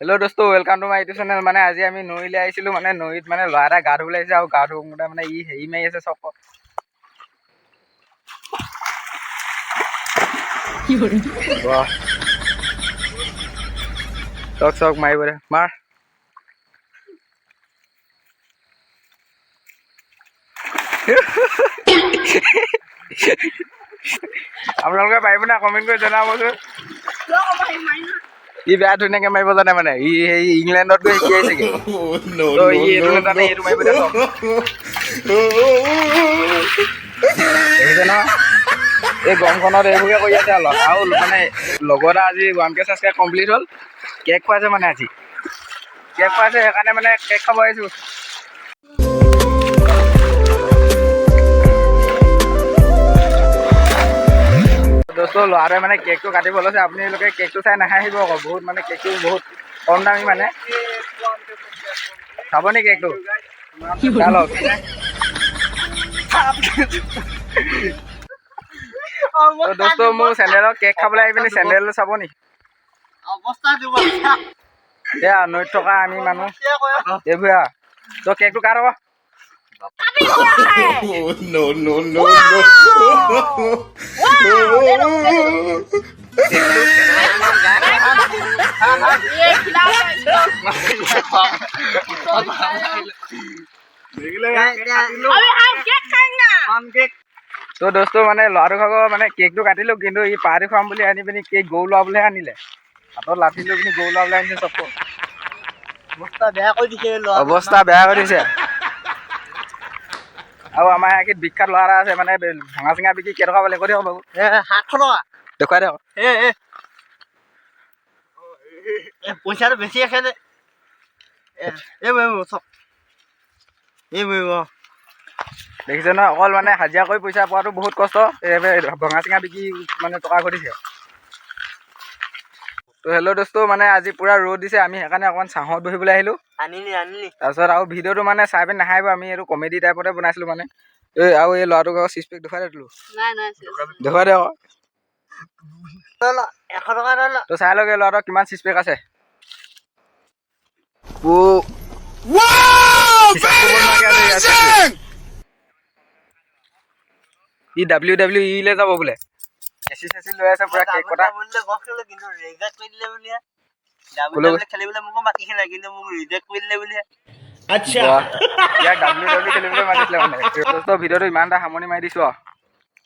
Hello' দোস্ত welcome to my YouTube channel. মানে আজি আমি নৈলৈ আহিছিলোঁ, মানে নৈত মানে ল'ৰা এটা গা ধুবলৈ আহিছে আৰু গা ধুওঁতে মানে ই হেৰি মাৰি আছে চক। চক চক মাৰিব দে, মাৰ। আপোনালোকে পাৰিবনে কমেণ্ট কৰি জনাবচোন। ই বেয়া ধুনীয়াকে মাৰিব জানে, মানে ই সেই ইংলেণ্ডত গৈ শিকি আহিছেগে। ই এইটো নাজানে, এইটো মাৰিব দে চক। দেখিছে নহয়, এই গৰমখনত এইবোৰকে কৰি আছে আৰু মানে লগৰ আজি 1K ছাবস্ক্ৰাইব কমপ্লিট হ'ল। কেক খুৱাইছে মানে আজি কেক খুৱাইছে, সেইকাৰণে মানে কেক খাব আহিছোঁ। দোস্ত ল'ৰাটোৱে মানে কেকটো কাটিব লৈছে, আপোনালোকে কেকটো চাই নাহাঁহিব আকৌ। বহুত মানে কেকটো বহুত কম দামী, মানে খাব নি কেকটো? চাই লওক। দোস্ত মোৰ চেণ্ডেলত কেক খাবলৈ আহি পিনি চেণ্ডেলটো চাব নি? এয়া নৈত থকা আমি মানুহ এইবোৰ তই কেকটো কাট আকৌ। তো দোস্ত মানে ল'ৰাটো খাব মানে কেকটো কাটিলোঁ, কিন্তু ই পাৰ্টি খুৱাম বুলি আনি পিনি কেক গৰু ল'ৰাবলৈহে আনিলে। হাতত লাঠি লৈ পিনি গৰু ল'ৰাবলৈ আনিছে চব। অৱস্থা বেয়া কৰি দিছে। আৰু আমাৰ ইয়াত বিখ্যাত ল'ৰা এটা আছে, মানে ভাঙা চিঙা বিকি কেইটকা পালে কৈ দিয়ক বাবু। 700 টকা দেখুৱাই দিয়ক। পইচাটো বেছি আছে যে। দেখিছে নহয়, অকল মানে হাজিৰা কৰি পইচা পোৱাটো বহুত কষ্ট। ভঙা চিঙা বিকি মানে টকা ঘটিছে। তো হেল্ল' দোস্ত, মানে আজি পুৰা ৰ'দ দিছে, আমি সেইকাৰণে অকণমান ছাঁত বহিবলৈ আহিলোঁ। তাৰপিছত আৰু ভিডিঅ'টো মানে চাই পিনি নাহাঁহিব, আমি এইটো কমেডি টাইপতে বনাইছিলোঁ মানে। আৰু এই ল'ৰাটোক আকৌ চিজ পেক দেখুৱাই দিলোঁ। দেখুৱাই দে আকৌ। 100 টকা তো চাই লওক এই ল'ৰাটোৰ কিমান চিজ পেক আছে। ই WWE লৈ যাব বোলে। এচি চেচি লৈ আছে পুৰা কেক কটা। আচ্ছা, ইয়াক WWE খেলিবলৈ মাতিছিলে মানে। ভিডিঅ'টো ইমান এটা সামৰণি মাৰি দিছোঁ আৰু।